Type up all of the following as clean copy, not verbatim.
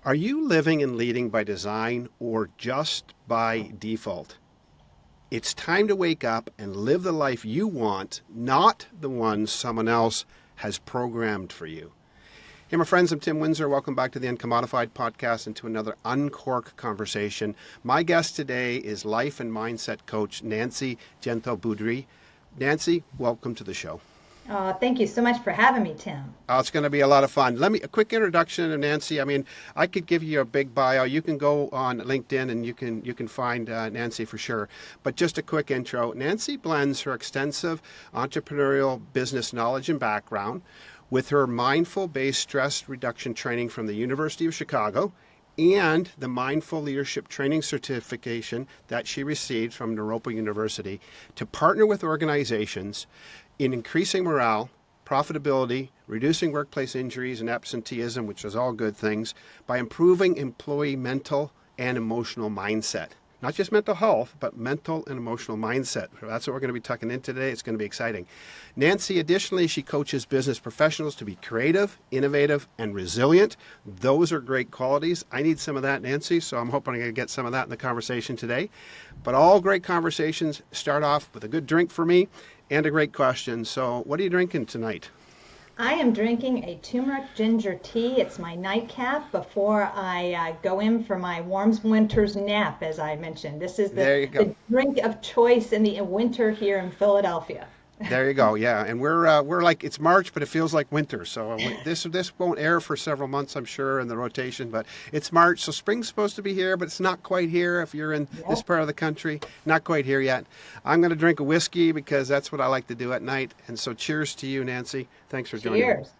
Are you living and leading by design or just by default? It's time to wake up and live the life you want, not the one someone else has programmed for you. Hey, my friends, I'm Tim Windsor. Welcome back to the Uncommodified podcast and to another UNCORK conversation. My guest today is life and mindset coach Nancy Gentle Boudrie. Nancy, welcome to the show. Thank you so much for having me, Tim. It's going to be a lot of fun. A quick introduction of Nancy. I could give you a big bio. You can go on LinkedIn and you can find Nancy for sure. But just a quick intro. Nancy blends her extensive entrepreneurial business knowledge and background with her mindful-based stress reduction training from the University of Chicago and the Mindful Leadership Training Certification that she received from Naropa University to partner with organizations in increasing morale, profitability, reducing workplace injuries and absenteeism, which is all good things, by improving employee mental and emotional mindset. Not just mental health, but mental and emotional mindset. That's what we're going to be tucking in today. It's going to be exciting. Nancy, additionally, she coaches business professionals to be creative, innovative, and resilient. Those are great qualities. I need some of that, Nancy, so I'm hoping I can get some of that in the conversation today. But all great conversations start off with a good drink for me and a great question. So what are you drinking tonight? I am drinking a turmeric ginger tea. It's my nightcap before I go in for my warm winter's nap, as I mentioned. This is the drink of choice in the winter here in Philadelphia. There you go. Yeah, and we're like, it's March, but it feels like winter. So this won't air for several months, I'm sure, in the rotation. But it's March, so spring's supposed to be here, but it's not quite here. If you're in this part of the country, not quite here yet. I'm going to drink a whiskey because that's what I like to do at night. And so, cheers to you, Nancy. Thanks for joining me. Cheers.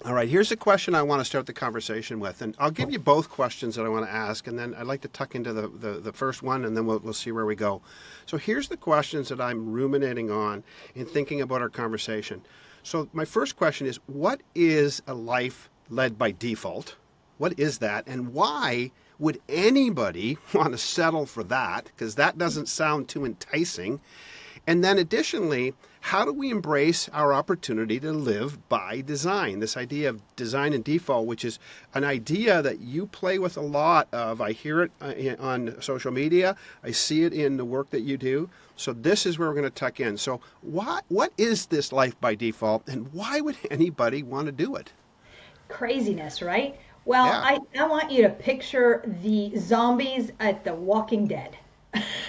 All right, here's a question I want to start the conversation with, and I'll give you both questions that I want to ask, and then I'd like to tuck into the first one, and then we'll see where we go. So here's the questions that I'm ruminating on in thinking about our conversation. So my first question is, what is a life led by default? What is that, and why would anybody want to settle for that? Because that doesn't sound too enticing. And then additionally, how do we embrace our opportunity to live by design? This idea of design and default, which is an idea that you play with a lot of. I hear it on social media. I see it in the work that you do. So this is where we're going to tuck in. So what is this life by default, and why would anybody want to do it? Craziness, right? Well, Yeah. I want you to picture the zombies at The Walking Dead.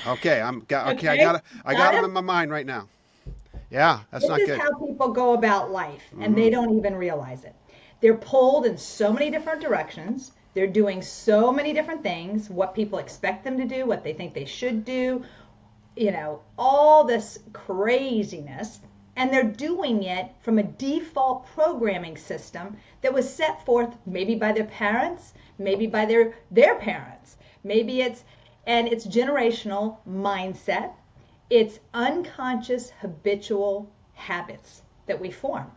Okay, I got them in my mind right now. Yeah, that's not good. This is how people go about life, and they don't even realize it. They're pulled in so many different directions. They're doing so many different things, what people expect them to do, what they think they should do, all this craziness. And they're doing it from a default programming system that was set forth maybe by their parents, maybe by their parents. Maybe it's generational mindset. It's unconscious habitual habits that we form.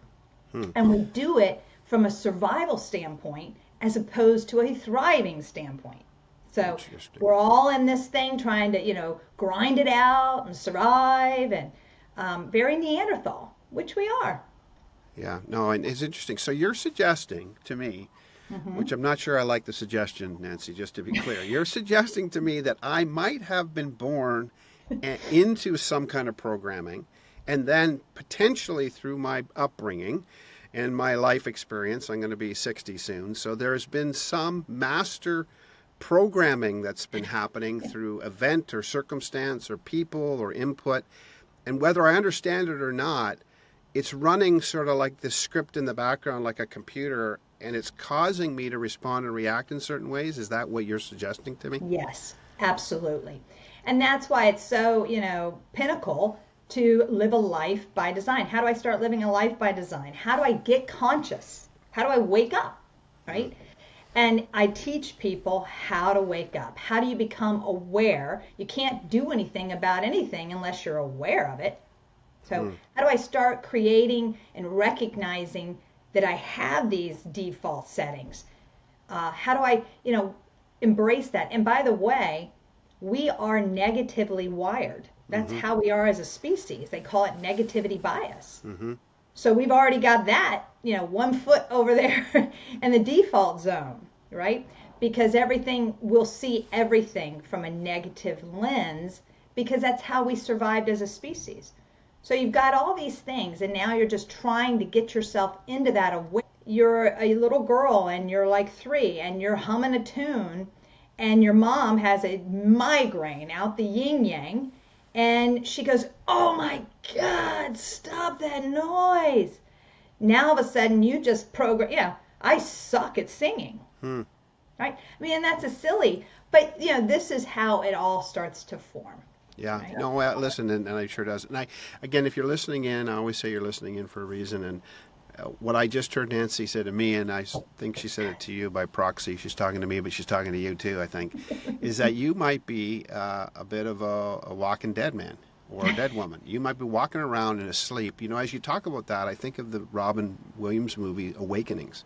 And we do it from a survival standpoint as opposed to a thriving standpoint. So we're all in this thing trying to, grind it out and survive, and very Neanderthal, which we are. Yeah, no, and it's interesting. So you're suggesting to me, which I'm not sure I like the suggestion, Nancy, just to be clear. You're suggesting to me that I might have been born into some kind of programming, and then potentially through my upbringing and my life experience, I'm going to be 60 soon, so there's been some master programming that's been happening through event or circumstance or people or input, and whether I understand it or not, it's running sort of like this script in the background like a computer, and it's causing me to respond and react in certain ways. Is that what you're suggesting to me? Yes, absolutely. And that's why it's so, pinnacle to live a life by design. How do I start living a life by design? How do I get conscious? How do I wake up, right? And I teach people how to wake up. How do you become aware? You can't do anything about anything unless you're aware of it. So how do I start creating and recognizing that I have these default settings? How do I, embrace that? And by the way, we are negatively wired. That's how we are as a species. They call it negativity bias. So we've already got that, 1 foot over there in the default zone, right? because everything, we'll see everything from a negative lens, because that's how we survived as a species. So you've got all these things, and now you're just trying to get yourself into that awareness. You're a little girl and you're like 3 and you're humming a tune, and your mom has a migraine out the yin yang, and she goes, "Oh my God, stop that noise." Now all of a sudden you just program, I suck at singing. Right? I mean, and that's a silly, but this is how it all starts to form. Yeah. Right? No, well, listen, and it sure does. And again, if you're listening in, I always say you're listening in for a reason. And what I just heard Nancy say to me, and I think she said it to you by proxy, she's talking to me, but she's talking to you too, I think, is that you might be a bit of a walking dead man or a dead woman. You might be walking around and asleep. As you talk about that, I think of the Robin Williams movie, Awakenings.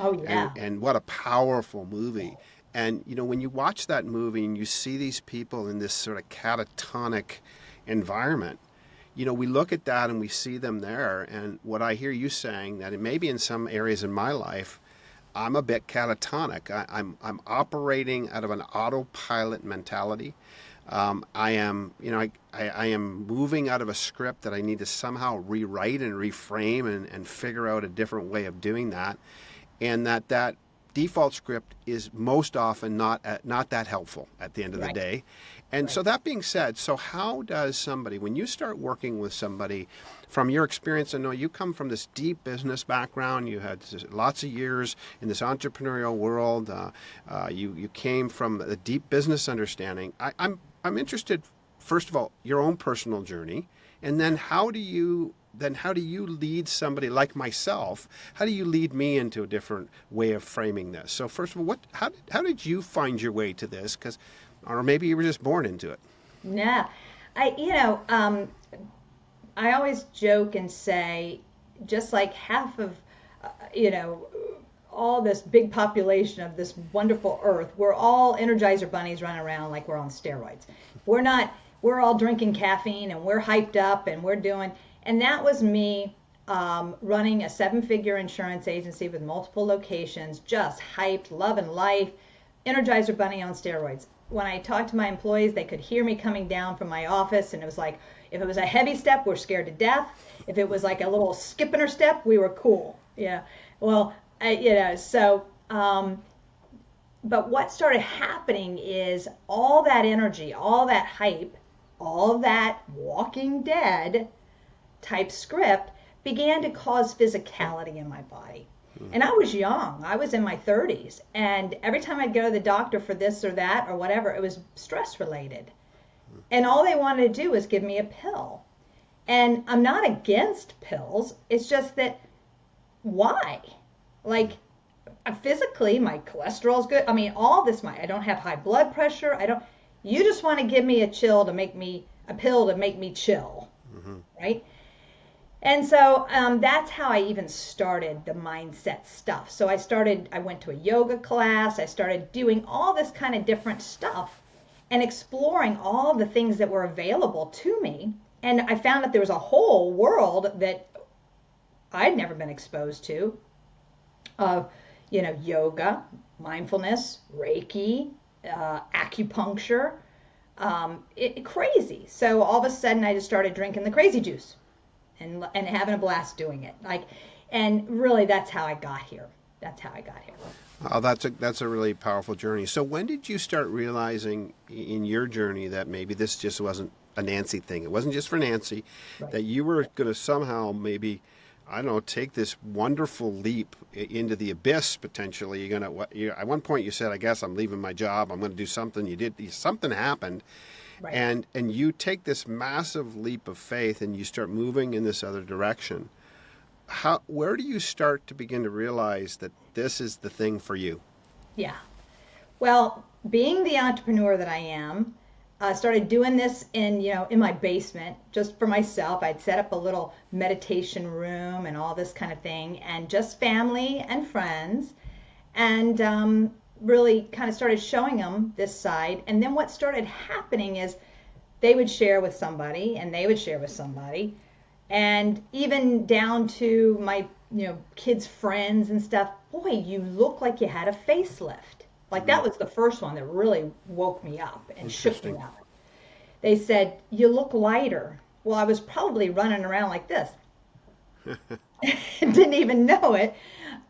Oh, yeah. And what a powerful movie. And, when you watch that movie and you see these people in this sort of catatonic environment, we look at that and we see them there. And what I hear you saying, that it may be in some areas in my life, I'm a bit catatonic. I'm operating out of an autopilot mentality. I am moving out of a script that I need to somehow rewrite and reframe and figure out a different way of doing that. And that default script is most often not that helpful at the end of the day. And so that being said, so how does somebody, when you start working with somebody, from your experience, I know you come from this deep business background, you had lots of years in this entrepreneurial world, you came from a deep business understanding. I'm interested, first of all, your own personal journey, and then how do you lead somebody like myself? How do you lead me into a different way of framing this? So first of all, how did you find your way to this? Or maybe you were just born into it. Yeah, I always joke and say, just like half of, all this big population of this wonderful earth, we're all Energizer bunnies running around like we're on steroids. We're all drinking caffeine and we're hyped up and we're doing. And that was me running a 7-figure insurance agency with multiple locations, just hyped, loving life, Energizer bunny on steroids. When I talked to my employees, they could hear me coming down from my office, and it was like, if it was a heavy step, we're scared to death. If it was like a little skip in her step, we were cool. Yeah. Well, but what started happening is all that energy, all that hype, all that Walking Dead type script began to cause physicality in my body. And I was young. I was in my 30s. And every time I'd go to the doctor for this or that or whatever, it was stress related. And all they wanted to do was give me a pill. And I'm not against pills. It's just that, why? Like, physically, my cholesterol's good. I mean, all this, I don't have high blood pressure. You just want to give me a pill to make me chill, right? And so that's how I even started the mindset stuff. So I went to a yoga class. I started doing all this kind of different stuff and exploring all the things that were available to me. And I found that there was a whole world that I'd never been exposed to of, yoga, mindfulness, Reiki, acupuncture, crazy. So all of a sudden I just started drinking the crazy juice. And having a blast doing it, and really that's how I got here. Oh, that's a really powerful journey. So when did you start realizing in your journey that maybe this just wasn't a Nancy thing? It wasn't just for Nancy, right. That you were going to somehow maybe, I don't know, take this wonderful leap into the abyss potentially. At one point you said, I guess I'm leaving my job. I'm going to do something. Something happened. Right. And you take this massive leap of faith and you start moving in this other direction. Where do you start to begin to realize that this is the thing for you? Yeah. Well, being the entrepreneur that I am, I started doing this in my basement just for myself. I'd set up a little meditation room and all this kind of thing, and just family and friends, and really kind of started showing them this side. And then what started happening is they would share with somebody and they would share with somebody, and even down to my kids' friends and stuff. Boy, you look like you had a facelift. Like that was the first one that really woke me up and shook me Interesting. up. They said, "You look lighter." Well, I was probably running around like this. Didn't even know it.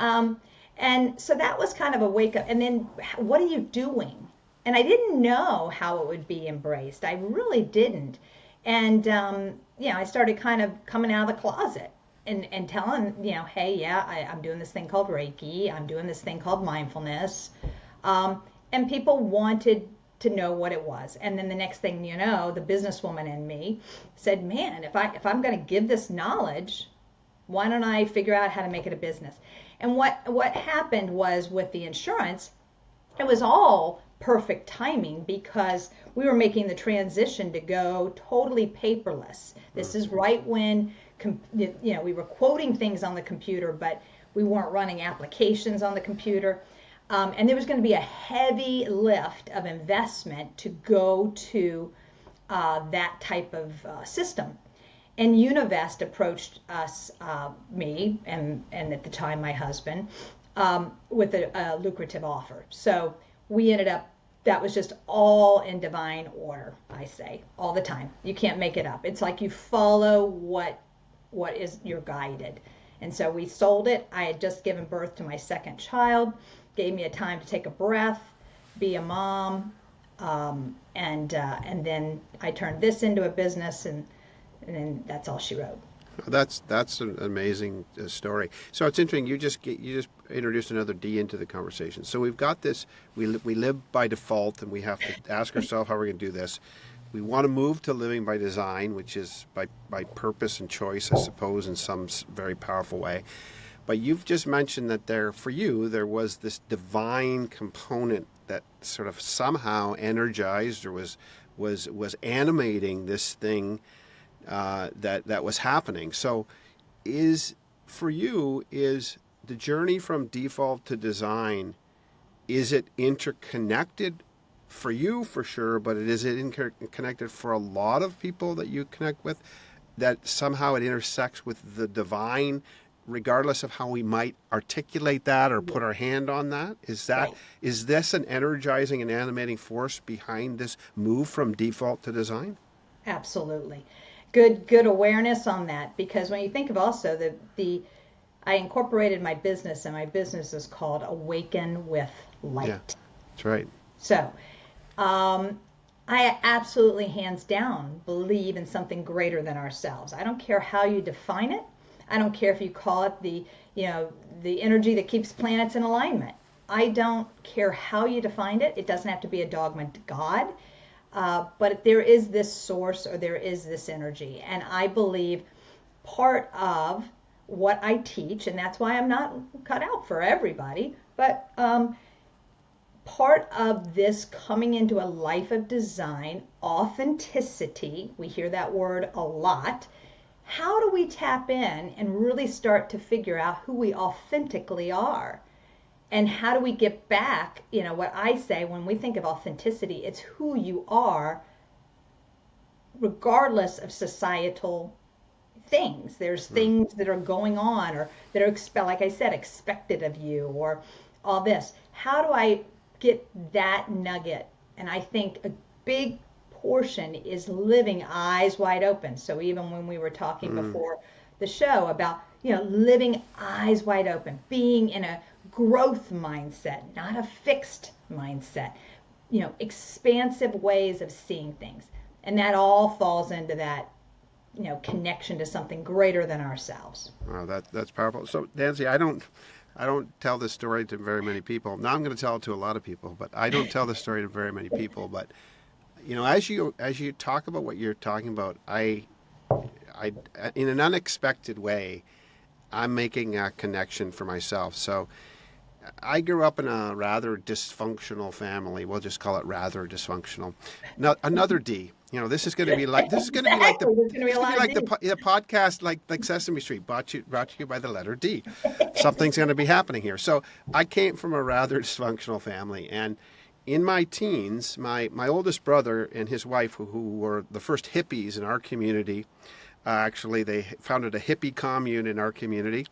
Um, and so that was kind of a wake up. And then, what are you doing? And I didn't know how it would be embraced. I really didn't. And, I started kind of coming out of the closet and telling, hey, yeah, I'm doing this thing called Reiki. I'm doing this thing called mindfulness. And people wanted to know what it was. And then the next thing you know, the businesswoman in me said, man, if I'm going to give this knowledge, why don't I figure out how to make it a business? And what happened was with the insurance, it was all perfect timing because we were making the transition to go totally paperless. This is right when we were quoting things on the computer, but we weren't running applications on the computer. And there was going to be a heavy lift of investment to go to that type of system. And Univest approached us, me, and at the time my husband, with a lucrative offer. So we ended up, that was just all in divine order, I say, all the time. You can't make it up. It's like you follow what is you're guided. And so we sold it. I had just given birth to my second child, gave me a time to take a breath, be a mom, and then I turned this into a business, and then that's all she wrote. That's an amazing story. So it's interesting. You just introduced another D into the conversation. So we've got this. We live by default, and we have to ask ourselves how we're going to do this. We want to move to living by design, which is by purpose and choice, I suppose, in some very powerful way. But you've just mentioned that for you there was this divine component that sort of somehow energized or was animating this thing that was happening. So for you, is the journey from default to design, is it interconnected for you for sure, but is it interconnected for a lot of people that you connect with, that somehow it intersects with the divine, regardless of how we might articulate that or put our hand on that? Right. Is this an energizing and animating force behind this move from default to design? Absolutely. Good awareness on that, because when you think of also I incorporated my business, and my business is called Awaken with Light. Yeah, that's right. So I absolutely, hands down, believe in something greater than ourselves. I don't care how you define it. I don't care if you call it the energy that keeps planets in alignment. I don't care how you defined it. It doesn't have to be a dogma to God. But there is this source, or there is this energy. And I believe part of what I teach, and that's why I'm not cut out for everybody, but part of this coming into a life of design, authenticity, we hear that word a lot. How do we tap in and really start to figure out who we authentically are? And how do we get back, what I say when we think of authenticity, it's who you are regardless of societal things. There's things that are going on, or that are, like I said, expected of you, or all this. How do I get that nugget? And I think a big portion is living eyes wide open. So even when we were talking before the show about, living eyes wide open, being in a growth mindset, not a fixed mindset, expansive ways of seeing things. And that all falls into that, connection to something greater than ourselves. Wow, that's powerful. So Nancy, I don't tell this story to very many people. Now I'm going to tell it to a lot of people, but I don't tell this story to very many people. But as you talk about what you're talking about, I in an unexpected way, I'm making a connection for myself. So I grew up in a rather dysfunctional family. We'll just call it rather dysfunctional. No, another D. This is going to be like This is going to be like the podcast, like Sesame Street, brought to you by the letter D. Something's going to be happening here. So I came from a rather dysfunctional family, and in my teens, my oldest brother and his wife, who were the first hippies in our community, actually they founded a hippie commune in our community.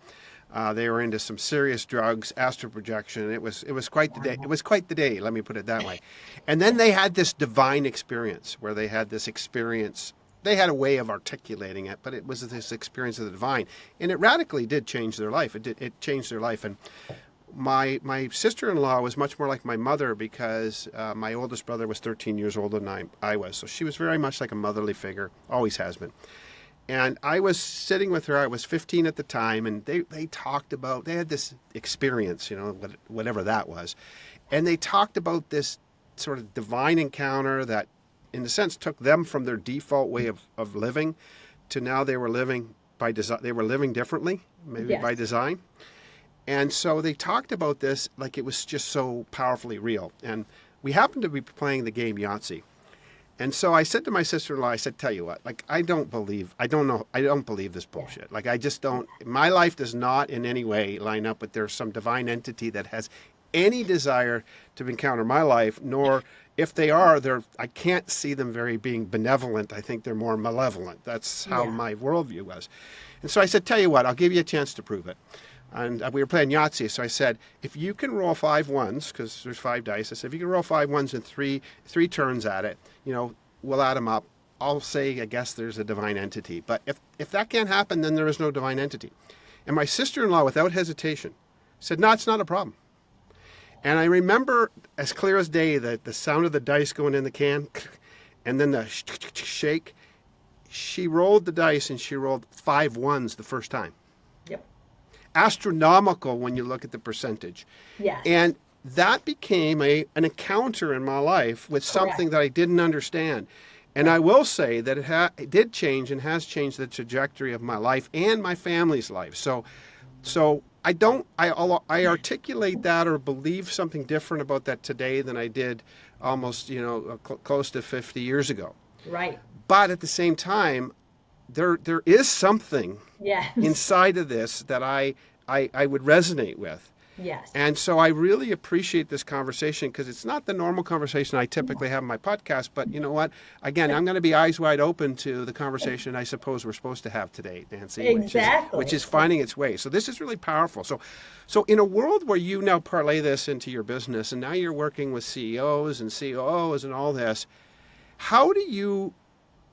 They were into some serious drugs, astral projection. It was quite the day. It was quite the day. Let me put it that way. And then they had this divine experience where they had this experience. They had a way of articulating it, but it was this experience of the divine, and it radically did change their life. It changed their life. And my sister-in-law was much more like my mother because my oldest brother was 13 years older than I was. So she was very much like a motherly figure, always has been. And I was sitting with her. I was 15 at the time, and they talked about, they had this experience, whatever that was. And they talked about this sort of divine encounter that, in a sense, took them from their default way of living to now they were living by design. They were living differently, maybe Yes. by design. And so they talked about this like it was just so powerfully real. And we happened to be playing the game Yahtzee. And so I said to my sister-in-law, I said, tell you what, like, I don't believe this bullshit. Like, I just don't, my life does not in any way line up with there's some divine entity that has any desire to encounter my life, nor if they are, I can't see them very being benevolent. I think they're more malevolent. That's how my worldview was. And so I said, tell you what, I'll give you a chance to prove it. And we were playing Yahtzee, so I said, if you can roll 5 ones, because there's 5 dice, I said, if you can roll 5 ones and three turns at it, we'll add them up. I'll say, I guess there's a divine entity. But if that can't happen, then there is no divine entity. And my sister-in-law, without hesitation, said, no, it's not a problem. And I remember as clear as day the sound of the dice going in the can, and then the shake. She rolled the dice, and she rolled 5 ones the first time. Yep. Astronomical when you look at the percentage. Yes. And that became an encounter in my life with something that I didn't understand. And I will say that it did change and has changed the trajectory of my life and my family's life. So I articulate that or believe something different about that today than I did almost, close to 50 years ago. Right. But at the same time, there is something Yes. inside of this that I would resonate with. Yes. And so I really appreciate this conversation because it's not the normal conversation I typically have in my podcast. But you know what? Again, I'm going to be eyes wide open to the conversation I suppose we're supposed to have today, Nancy. Exactly. Which is finding its way. So this is really powerful. So in a world where you now parlay this into your business and now you're working with CEOs and COOs and all this, how do you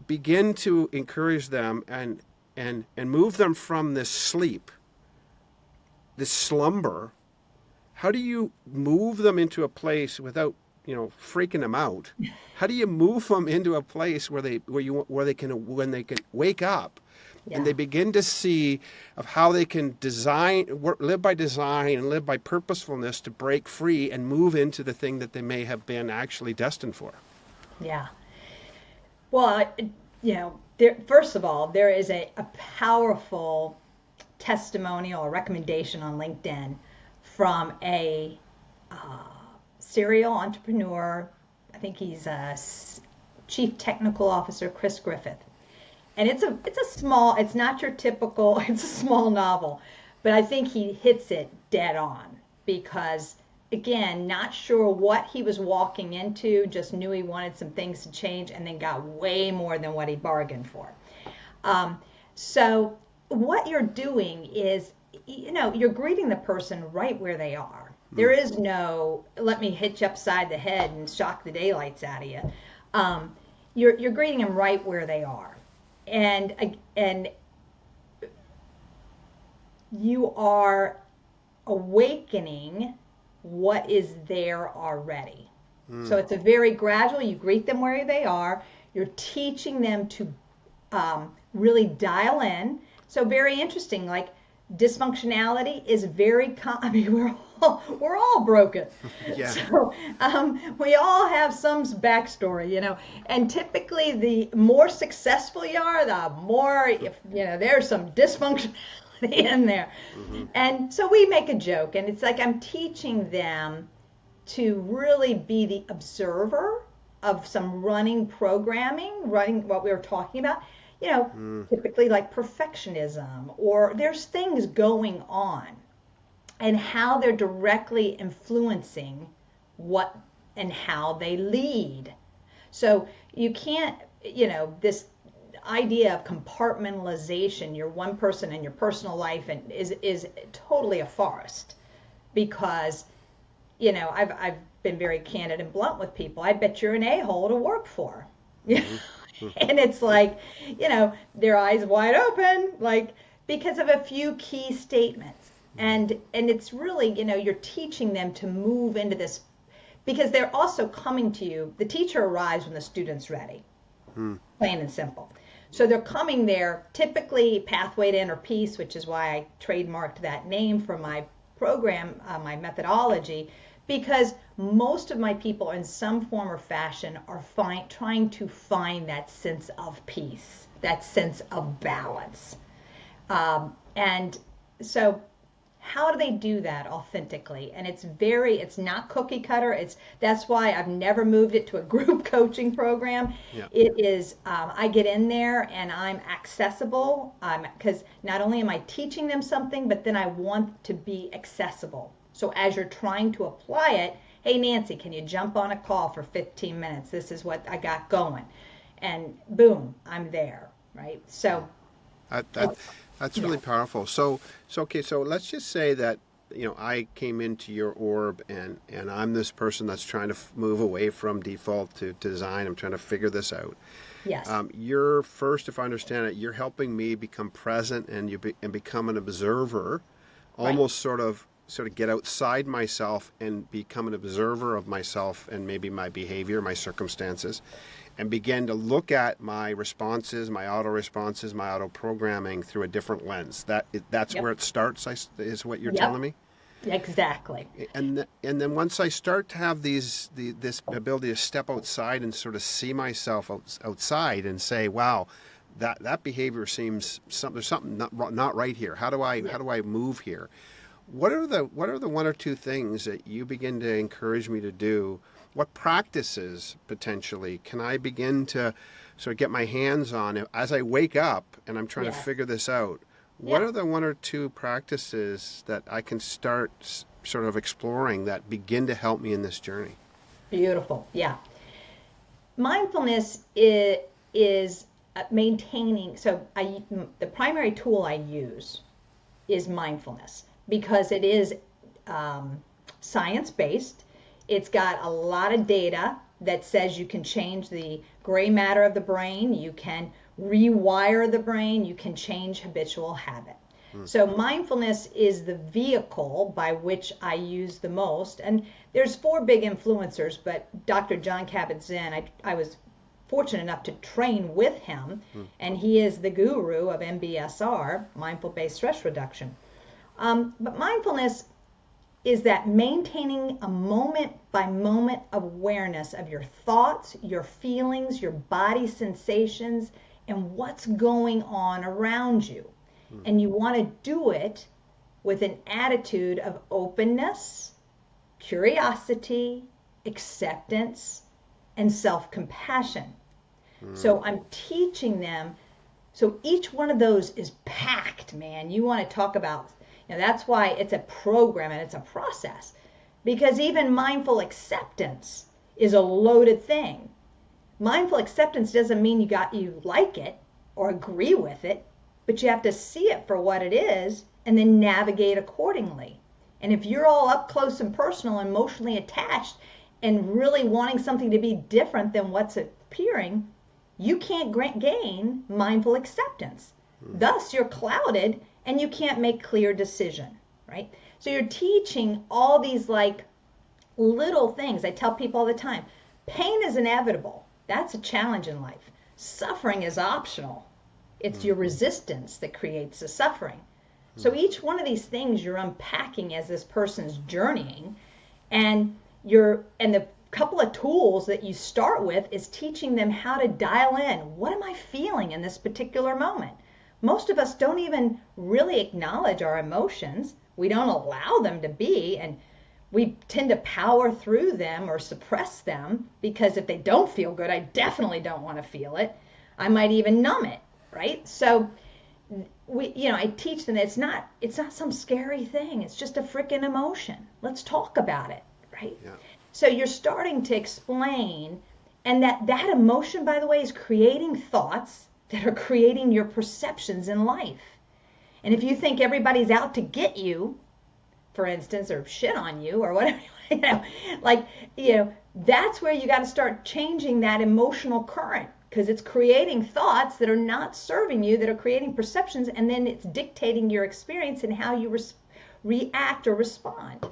begin to encourage them and move them from this sleep, this slumber? How do you move them into a place without, freaking them out? How do you move them into a place where they can wake up and they begin to see of how they can live by design and live by purposefulness to break free and move into the thing that they may have been actually destined for? Yeah. Well, first of all, there is a powerful testimonial or recommendation on LinkedIn from a serial entrepreneur. I think he's a chief technical officer, Chris Griffith. And it's not your typical, it's a small novel, but I think he hits it dead on because, again, not sure what he was walking into, just knew he wanted some things to change and then got way more than what he bargained for. So what you're doing is, you're greeting the person right where they are. There is no, let me hit you upside the head and shock the daylights out of you. You're greeting them right where they are. And you are awakening what is there already. So it's a very gradual, you greet them where they are. You're teaching them to really dial in. So very interesting, like dysfunctionality is very we're all broken. Yeah. So we all have some backstory, and typically the more successful you are, the more there's some dysfunction in there. Mm-hmm. And so we make a joke, and it's like I'm teaching them to really be the observer of some running what we were talking about. Typically like perfectionism, or there's things going on and how they're directly influencing what and how they lead. So you can't, this idea of compartmentalization, you're one person in your personal life, and is totally a farce, because I've been very candid and blunt with people. I bet you're an a-hole to work for. And it's like, their eyes wide open, like, because of a few key statements. And it's really, you're teaching them to move into this, because they're also coming to you. The teacher arrives when the student's ready, plain and simple. So they're coming there, typically pathway to inner peace, which is why I trademarked that name for my program, my methodology, because most of my people in some form or fashion are trying to find that sense of peace, that sense of balance. And so how do they do that authentically? And it's not cookie cutter. That's why I've never moved it to a group coaching program. Yeah. It is, I get in there and I'm accessible, because not only am I teaching them something, but then I want to be accessible. So as you're trying to apply it, hey, Nancy, can you jump on a call for 15 minutes? This is what I got going. And boom, I'm there, right? So that's really powerful. So let's just say that, I came into your orb and I'm this person that's trying to move away from default to design. I'm trying to figure this out. Yes. You're first, if I understand it, you're helping me become present and become an observer, almost sort of get outside myself and become an observer of myself and maybe my behavior, my circumstances, and begin to look at my responses, my auto responses, my auto programming through a different lens. That's where it starts, is what you're telling me? Exactly. And then once I start to have this ability to step outside and sort of see myself outside and say, wow, that behavior seems there's something not right here. How do I move here? What are the one or two things that you begin to encourage me to do? What practices potentially can I begin to sort of get my hands on as I wake up and I'm trying to figure this out? What are the one or two practices that I can start sort of exploring that begin to help me in this journey? Beautiful. Yeah. Mindfulness is maintaining. So the primary tool I use is mindfulness, because it is science-based. It's got a lot of data that says you can change the gray matter of the brain, you can rewire the brain, you can change habitual habit. So mindfulness is the vehicle by which I use the most. And there's 4 big influencers, but Dr. John Kabat-Zinn, I was fortunate enough to train with him, and he is the guru of MBSR, mindful-based stress reduction. But mindfulness is that maintaining a moment-by-moment awareness of your thoughts, your feelings, your body sensations, and what's going on around you. And you want to do it with an attitude of openness, curiosity, acceptance, and self-compassion. So I'm teaching them. So each one of those is packed, man. You want to talk about, that's why it's a program and it's a process. Because even mindful acceptance is a loaded thing. Mindful acceptance doesn't mean you like it or agree with it, but you have to see it for what it is and then navigate accordingly. And if you're all up close and personal, emotionally attached, and really wanting something to be different than what's appearing, you can't gain mindful acceptance. Thus, you're clouded and you can't make clear decision, right? So you're teaching all these like little things. I tell people all the time, pain is inevitable. That's a challenge in life. Suffering is optional. It's your resistance that creates the suffering. So each one of these things you're unpacking as this person's journeying, and the couple of tools that you start with is teaching them how to dial in. What am I feeling in this particular moment? Most of us don't even really acknowledge our emotions. We don't allow them to be, and we tend to power through them or suppress them, because if they don't feel good, I definitely don't want to feel it. I might even numb it, right? So I teach them that it's not some scary thing. It's just a freaking emotion. Let's talk about it, right? Yeah. So you're starting to explain, and that emotion, by the way, is creating thoughts that are creating your perceptions in life. And if you think everybody's out to get you, for instance, or shit on you or whatever, like, that's where you got to start changing that emotional current, because it's creating thoughts that are not serving you, that are creating perceptions, and then it's dictating your experience and how you react or respond.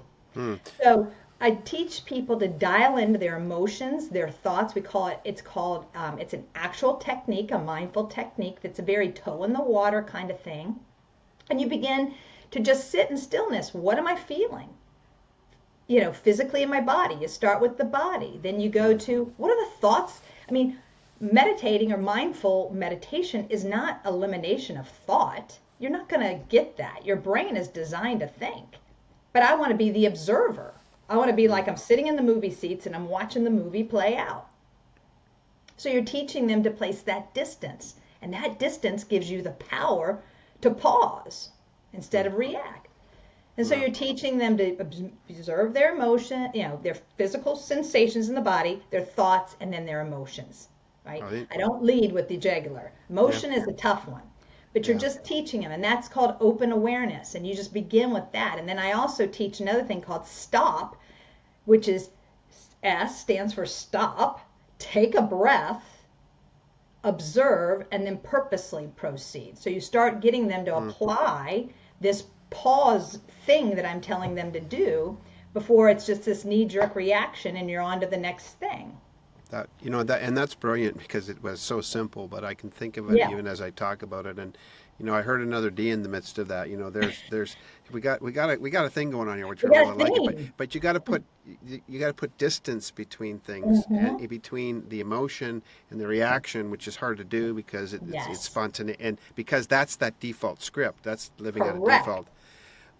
So I teach people to dial into their emotions, their thoughts. It's an actual technique, a mindful technique that's a very toe in the water kind of thing. And you begin to just sit in stillness. What am I feeling? Physically in my body. You start with the body. Then you go to, what are the thoughts? I mean, meditating or mindful meditation is not elimination of thought. You're not going to get that. Your brain is designed to think. But I want to be the observer. I want to be like I'm sitting in the movie seats and I'm watching the movie play out. So you're teaching them to place that distance. And that distance gives you the power to pause instead of react. And so you're teaching them to observe their emotion, their physical sensations in the body, their thoughts, and then their emotions, right? I don't lead with the jugular. Emotion is a tough one, but you're just teaching them, and that's called open awareness, and you just begin with that. And then I also teach another thing called stop, which is S stands for stop, take a breath, observe, and then purposely proceed. So you start getting them to apply this pause thing that I'm telling them to do before it's just this knee-jerk reaction and you're on to the next thing. And that's brilliant, because it was so simple, but I can think of it even as I talk about it. And I heard another D in the midst of that. There's we got a thing going on here, which I really like it. But you got to put distance between things, and between the emotion and the reaction, which is hard to do because it's spontaneous, and because that's that default script. That's living at a default.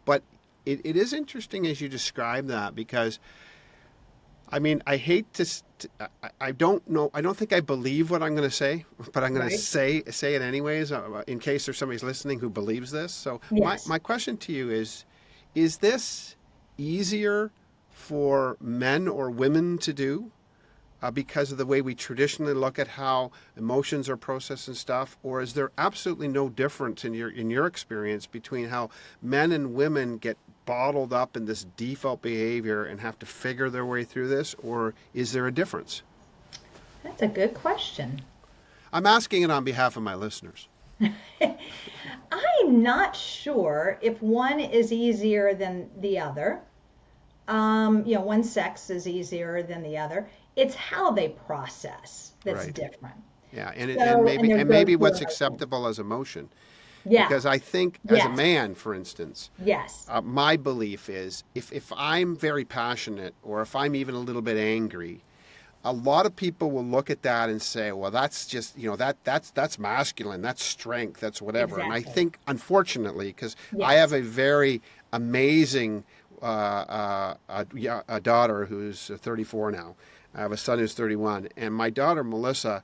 But it is interesting as you describe that, because I hate to. I don't know. I don't think I believe what I'm going to say, but I'm going to say it anyways, in case there's somebody listening who believes this. So my question to you is this easier for men or women to do because of the way we traditionally look at how emotions are processed and stuff, or is there absolutely no difference in your experience between how men and women get bottled up in this default behavior and have to figure their way through this, or is there a difference? That's a good question. I'm asking it on behalf of my listeners. I'm not sure if one is easier than the other. One sex is easier than the other. It's how they process that's different. Yeah, and maybe what's acceptable as emotion. Yeah. Because I think as a man, for instance, my belief is if I'm very passionate, or if I'm even a little bit angry, a lot of people will look at that and say, well, that's just, that's masculine, that's strength, that's whatever. Exactly. And I think, unfortunately, because I have a very amazing a daughter who's 34 now. I have a son who's 31. And my daughter, Melissa,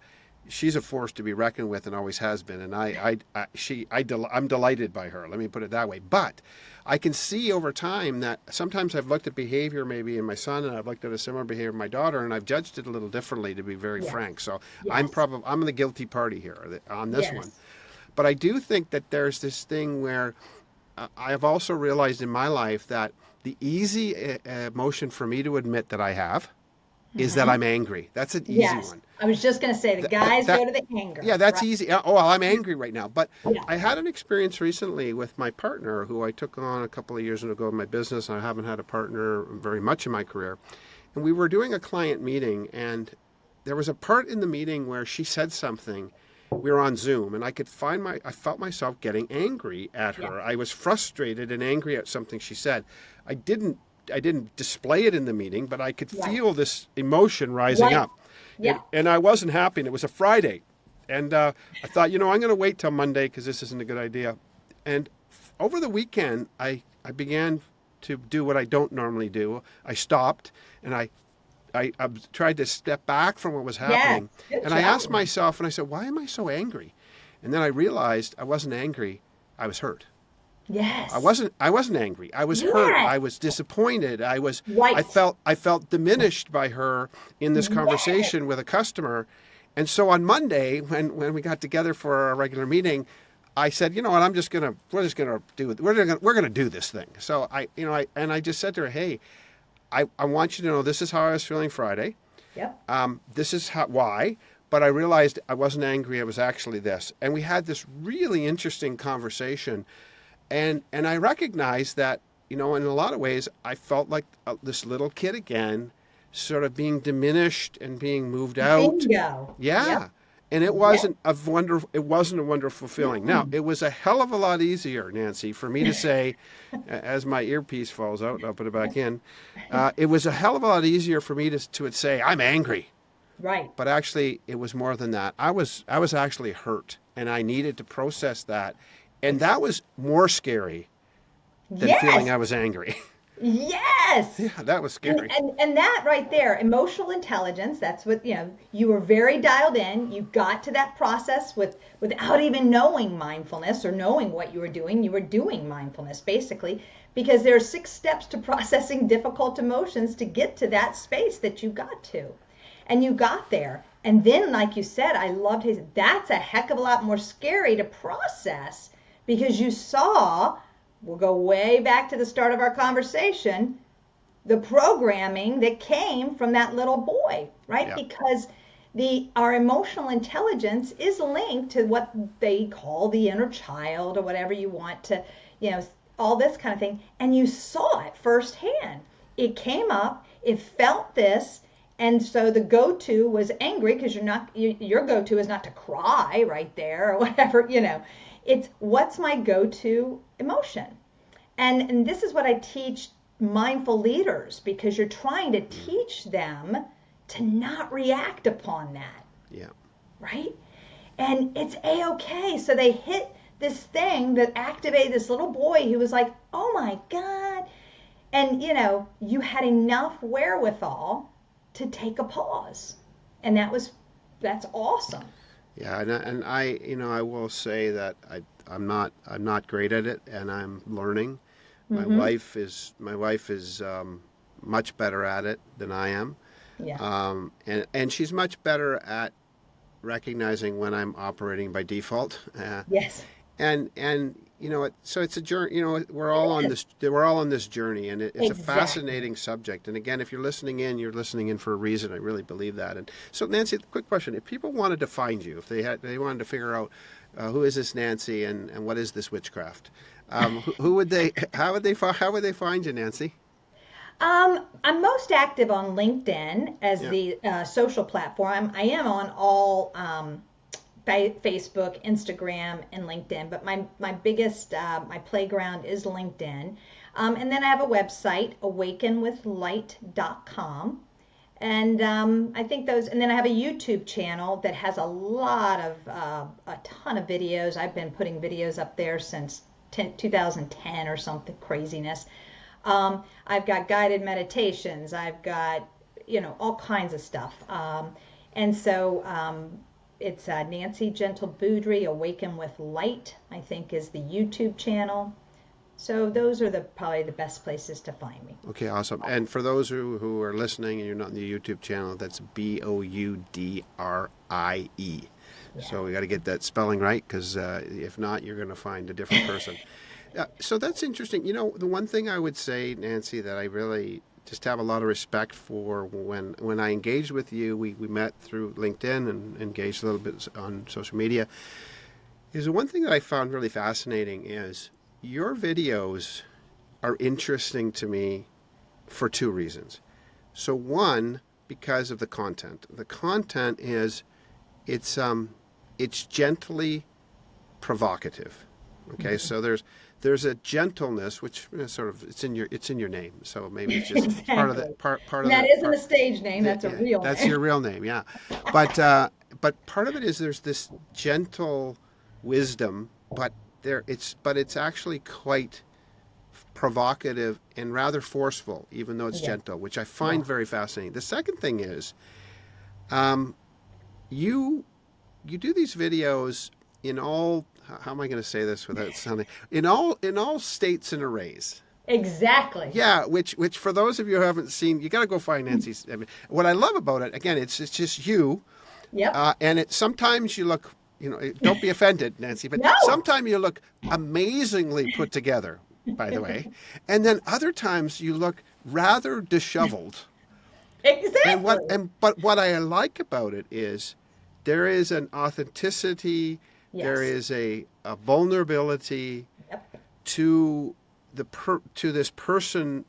she's a force to be reckoned with and always has been. And I'm delighted by her. Let me put it that way. But I can see over time that sometimes I've looked at behavior maybe in my son, and I've looked at a similar behavior in my daughter, and I've judged it a little differently, to be very frank. So I'm the guilty party here on this one. But I do think that there's this thing where I have also realized in my life that the easy emotion for me to admit that I have is that I'm angry. That's an easy one. I was just going to say, the guys go to the anger. Yeah, that's easy. Oh, well, I'm angry right now. But I had an experience recently with my partner, who I took on a couple of years ago in my business. I haven't had a partner very much in my career. And we were doing a client meeting, and there was a part in the meeting where she said something. We were on Zoom, and I felt myself getting angry at her. I was frustrated and angry at something she said. I didn't display it in the meeting, but I could feel this emotion rising up. Yeah. And I wasn't happy, and it was a Friday. And I thought, I'm going to wait till Monday because this isn't a good idea. And over the weekend, I began to do what I don't normally do. I stopped, and I tried to step back from what was happening. And I asked myself, and I said, why am I so angry? And then I realized I wasn't angry. I was hurt. Yes. I wasn't angry. I was hurt. I was disappointed. I felt diminished by her in this conversation with a customer. And so on Monday, when we got together for our regular meeting, I said, you know what, we're gonna do this thing. So I just said to her, hey, I want you to know this is how I was feeling Friday. Yep. This is why. But I realized I wasn't angry. It was actually this. And we had this really interesting conversation. And I recognized that, in a lot of ways, I felt like this little kid again, sort of being diminished and being moved out. Bingo. Yeah. Yep. And it wasn't a wonderful feeling. Now, it was a hell of a lot easier, Nancy, for me to say, as my earpiece falls out, I'll put it back in. It was a hell of a lot easier for me to say, I'm angry. Right. But actually, it was more than that. I was actually hurt, and I needed to process that. And that was more scary than feeling I was angry. Yes. Yeah, that was scary. And that right there, emotional intelligence, that's what, you were very dialed in. You got to that process without even knowing mindfulness or knowing what you were doing. You were doing mindfulness, basically, because there are 6 steps to processing difficult emotions to get to that space that you got to. And you got there. And then, like you said, I loved that's a heck of a lot more scary to process because you saw, we'll go way back to the start of our conversation, the programming that came from that little boy, right? Yeah. Because our emotional intelligence is linked to what they call the inner child or whatever you want to, all this kind of thing. And you saw it firsthand. It came up, it felt this. And so the go-to was angry because your go-to is not to cry right there or whatever, It's what's my go-to emotion? And this is what I teach mindful leaders because you're trying to teach them to not react upon that. Yeah. Right? And it's A-okay. So they hit this thing that activated this little boy who was like, oh my God. And, you had enough wherewithal to take a pause. And that's awesome. Yeah, and I will say that I'm not great at it, and I'm learning. My wife is much better at it than I am. Yeah. And she's much better at recognizing when I'm operating by default. Yes. And so it's a journey. We're all on this journey, and it's a fascinating subject. And again, if you're listening in for a reason. I really believe that. And so, Nancy, quick question: if people wanted to find you, if they wanted to figure out who is this Nancy and what is this witchcraft, who would they? How would they find you, Nancy? I'm most active on LinkedIn as the social platform. I am on all Facebook, Instagram, and LinkedIn, but my biggest, my playground is LinkedIn. And then I have a website, awakenwithlight.com. And I think and then I have a YouTube channel that has a ton of videos. I've been putting videos up there since 2010 or something craziness. I've got guided meditations. I've got, all kinds of stuff. And so it's Nancy Gentle Boudrie, Awaken with Light, I think is the YouTube channel. So those are probably the best places to find me. Okay, awesome. And for those who are listening and you're not in the YouTube channel, that's Boudrie. Yeah. So we got to get that spelling right because if not, you're going to find a different person. So that's interesting. The one thing I would say, Nancy, that I really just have a lot of respect for when I engaged with you, we met through LinkedIn and engaged a little bit on social media, is the one thing that I found really fascinating is your videos are interesting to me for 2 reasons. So one, because of the content. The content is, it's gently provocative. Okay, so there's a gentleness which sort of it's in your name, so maybe it's just exactly. part of the. That isn't a stage name. That's a real name. That's your real name, yeah. But part of it is there's this gentle wisdom, but it's actually quite provocative and rather forceful, even though it's gentle, which I find very fascinating. The second thing is, you do these videos in all. How am I going to say this without sounding in all states and arrays? Exactly. Yeah, which for those of you who haven't seen, you got to go find Nancy's. I mean, what I love about it, again, it's just you, Yep. And sometimes you look, don't be offended, Nancy, but No. sometimes you look amazingly put together, by the way. And then other times you look rather disheveled. Exactly. But what I like about it is there is an authenticity, there Yes. is a vulnerability Yep. to to this persona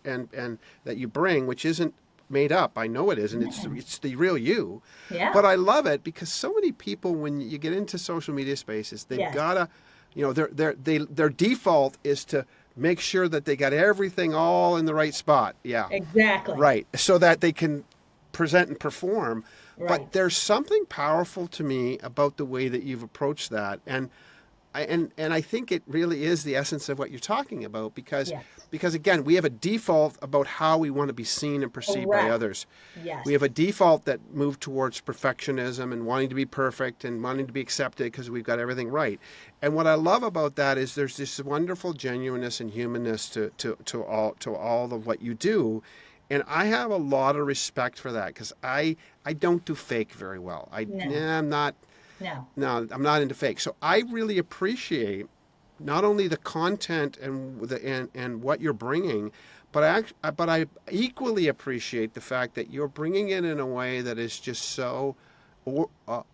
and that you bring, which isn't made up. I know it isn't. It's the real you. Yeah. But I love it because so many people, when you get into social media spaces, they've Yes. gotta, their default is to make sure that they got everything all in the right spot. Yeah, Exactly. right. So that they can present and perform. Right. But there's something powerful to me about the way that you've approached that, and I think it really is the essence of what you're talking about Yes. because again, we have a default about how we want to be seen and perceived by Correct. others. Yes. We have a default that moved towards perfectionism and wanting to be perfect and wanting to be accepted because we've got everything right. And what I love about that is there's this wonderful genuineness and humanness to all of what you do. And I have a lot of respect for that because I don't do fake very well. No. I'm not. No. No, I'm not into fake. So I really appreciate not only the content and what you're bringing, but I equally appreciate the fact that you're bringing it in a way that is just so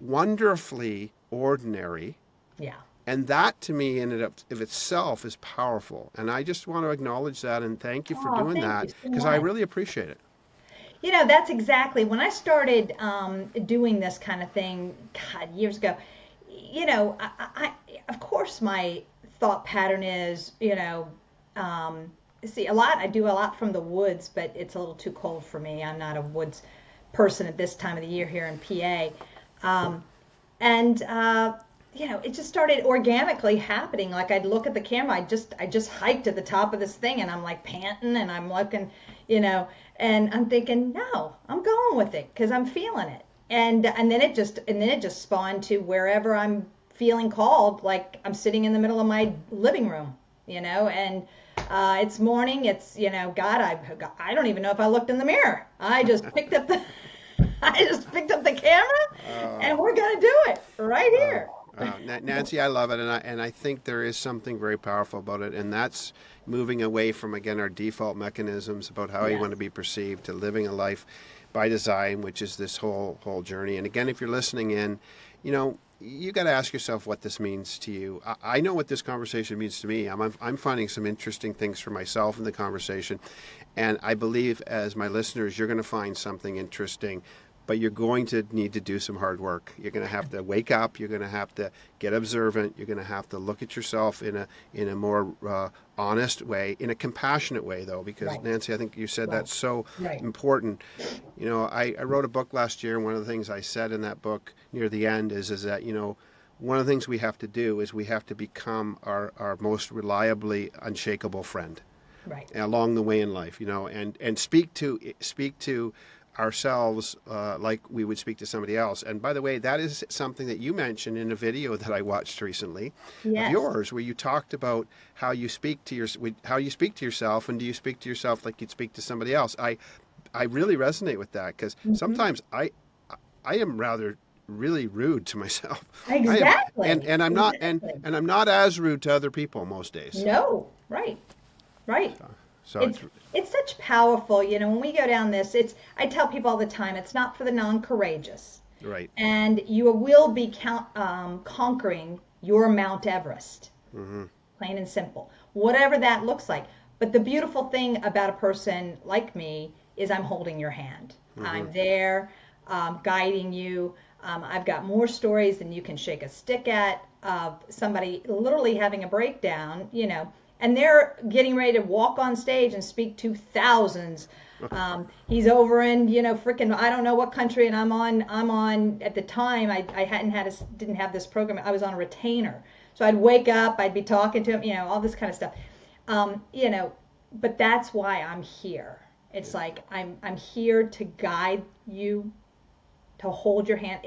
wonderfully ordinary. Yeah. And that to me in and of itself is powerful. And I just want to acknowledge that and thank you for Oh, doing thank you that so because I much. really appreciate it. That's exactly when I started doing this kind of thing, God, years ago. Of course, my thought pattern is, see, I do a lot from the woods, but it's a little too cold for me. I'm not a woods person at this time of the year here in PA. And it just started organically happening. Like I'd look at the camera, I just hiked to the top of this thing, and I'm like panting, and I'm looking, and I'm thinking, no, I'm going with it because I'm feeling it. And then it just spawned to wherever I'm feeling called, like I'm sitting in the middle of my living room, and it's morning. It's God, I don't even know if I looked in the mirror. I just picked up the I just picked up the camera, and we're gonna do it right here. Nancy, I love it, and I think there is something very powerful about it, and that's moving away from again our default mechanisms about how you Yes. want to be perceived to living a life by design, which is this whole journey. And again, if you're listening in, you got to ask yourself what this means to you. I know what this conversation means to me. I'm finding some interesting things for myself in the conversation, and I believe as my listeners, you're going to find something interesting. But you're going to need to do some hard work. You're going to have to wake up. You're going to have to get observant. You're going to have to look at yourself in a more honest way, in a compassionate way, though, because Right. Nancy, I think you said that's so Right. important. I wrote a book last year, and one of the things I said in that book near the end is that one of the things we have to do is we have to become our most reliably unshakable friend Right. along the way in life, and speak to ourselves like we would speak to somebody else. And by the way, that is something that you mentioned in a video that I watched recently of Yes. yours, where you talked about how you speak to yourself, and do you speak to yourself like you'd speak to somebody else. I really resonate with that because sometimes I am rather really rude to myself. Exactly. And I'm not Exactly. and I'm not as rude to other people most days. No. Right. Right. So It's such powerful, when we go down this, I tell people all the time, it's not for the non-courageous. right. And you will be conquering your Mount Everest, plain and simple, whatever that looks like. But the beautiful thing about a person like me is I'm holding your hand. I'm there, guiding you. I've got more stories than you can shake a stick at of somebody literally having a breakdown, and they're getting ready to walk on stage and speak to thousands. He's over in, freaking, I don't know what country, and I'm on, at the time, I didn't have this program. I was on a retainer. So I'd wake up, I'd be talking to him, all this kind of stuff. But that's why I'm here. It's like, I'm here to guide you, to hold your hand.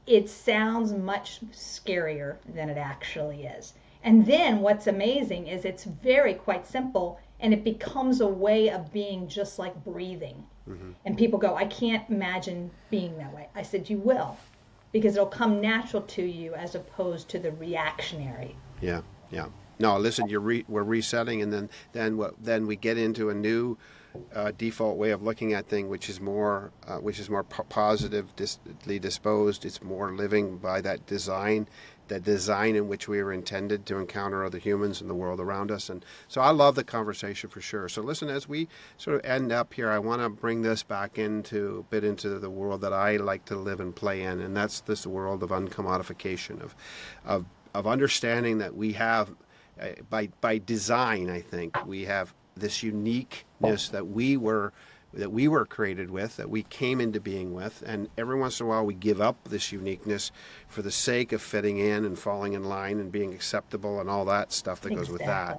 It sounds much scarier than it actually is. And then what's amazing is it's very quite simple, and it becomes a way of being just like breathing. And people go, I can't imagine being that way. I said, you will, because it'll come natural to you as opposed to the reactionary. Yeah, yeah. No, listen, we're resetting, and then we get into a new default way of looking at things, which is more positively disposed. It's more living by that design in which we were intended to encounter other humans in the world around us. And so I love the conversation for sure. So listen, as we sort of end up here, I want to bring this back into the world that I like to live and play in, and that's this world of uncommodification, of understanding that we have, by design, I think we have this uniqueness that we were created with, that we came into being with, and every once in a while we give up this uniqueness for the sake of fitting in and falling in line and being acceptable and all that stuff that goes with that.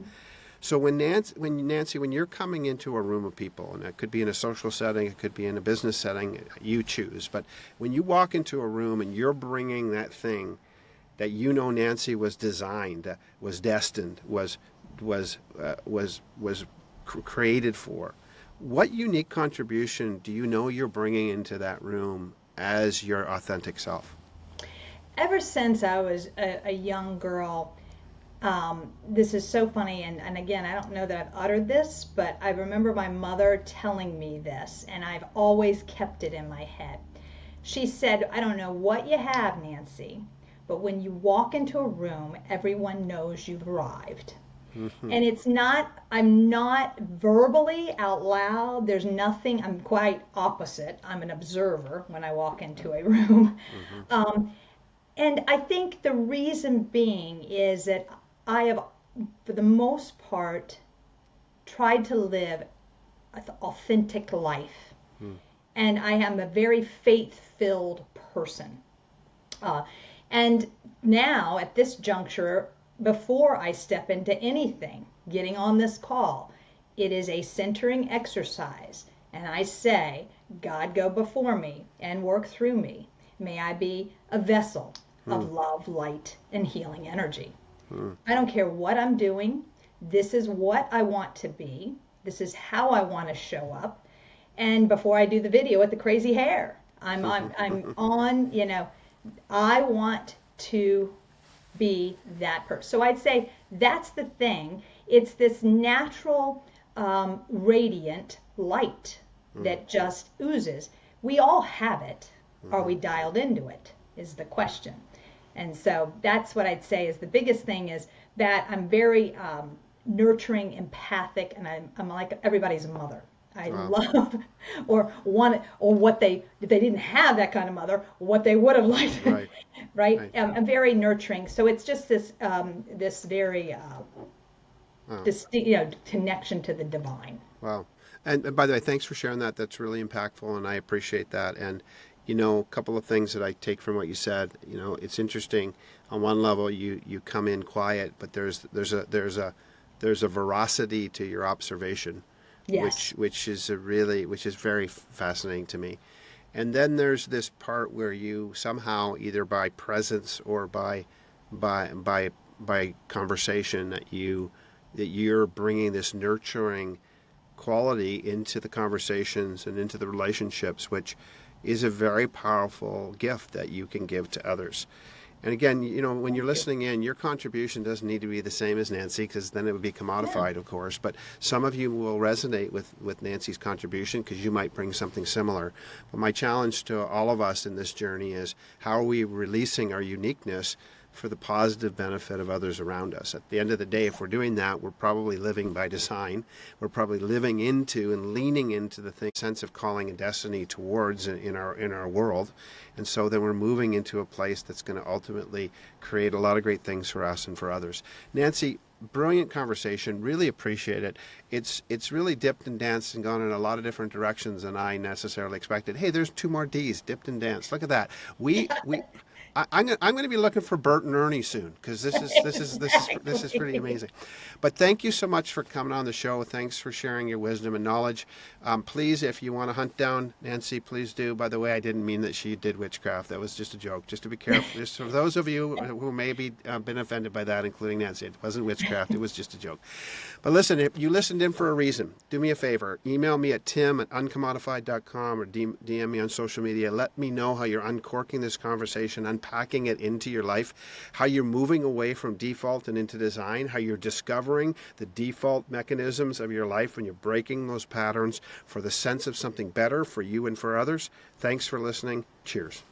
So when Nancy, when you're coming into a room of people, and it could be in a social setting, it could be in a business setting, you choose, but when you walk into a room and you're bringing that thing that Nancy was designed, was destined, was created for, what unique contribution do you know you're bringing into that room as your authentic self? Ever since I was a young girl, this is so funny, and again, I don't know that I've uttered this, but I remember my mother telling me this, and I've always kept it in my head. She said, I don't know what you have, Nancy, but when you walk into a room, everyone knows you've arrived. Mm-hmm. And it's not, I'm not verbally out loud. There's nothing, I'm quite opposite. I'm an observer when I walk into a room. Mm-hmm. And I think the reason being is that I have, for the most part, tried to live an authentic life. Mm. And I am a very faith-filled person. And now, at this juncture, before I step into anything, getting on this call, it is a centering exercise. And I say, God, go before me and work through me. May I be a vessel of love, light, and healing energy. I don't care what I'm doing. This is what I want to be. This is how I want to show up. And before I do the video with the crazy hair, I'm on, I want to be that person. So I'd say that's the thing. It's this natural, radiant light that just oozes. We all have it. Are we dialed into it is the question. And so that's what I'd say is the biggest thing, is that I'm very nurturing, empathic, and I'm like everybody's mother. I love, or what if they didn't have that kind of mother, what they would have liked, right? I'm very nurturing. So it's just this very distinct, connection to the divine. Wow. And by the way, thanks for sharing that. That's really impactful, and I appreciate that. And a couple of things that I take from what you said. It's interesting. On one level, you come in quiet, but there's a veracity to your observation. Yes. which is very fascinating to me. And then there's this part where you somehow, either by presence or by conversation, that you're bringing this nurturing quality into the conversations and into the relationships, which is a very powerful gift that you can give to others. And again, when you're listening in, your contribution doesn't need to be the same as Nancy, because then it would be commodified, of course. But some of you will resonate with Nancy's contribution because you might bring something similar. But my challenge to all of us in this journey is, how are we releasing our uniqueness for the positive benefit of others around us? At the end of the day, if we're doing that, we're probably living by design. We're probably living into and leaning into the sense of calling and destiny towards in our world. And so then we're moving into a place that's going to ultimately create a lot of great things for us and for others. Nancy, brilliant conversation. Really appreciate it. It's really dipped and danced and gone in a lot of different directions than I necessarily expected. Hey, there's 2 more D's, dipped and danced. Look at that. I'm going to be looking for Bert and Ernie soon, because this is pretty amazing. But thank you so much for coming on the show. Thanks for sharing your wisdom and knowledge. Please, if you want to hunt down Nancy, please do. By the way, I didn't mean that she did witchcraft. That was just a joke. Just to be careful. Just for those of you who may be been offended by that, including Nancy, it wasn't witchcraft. aircraft. It was just a joke. But listen, if you listened in for a reason, do me a favor. Email me at tim@uncommodified.com or DM me on social media. Let me know how you're uncorking this conversation, unpacking it into your life, how you're moving away from default and into design, how you're discovering the default mechanisms of your life when you're breaking those patterns for the sense of something better for you and for others. Thanks for listening. Cheers.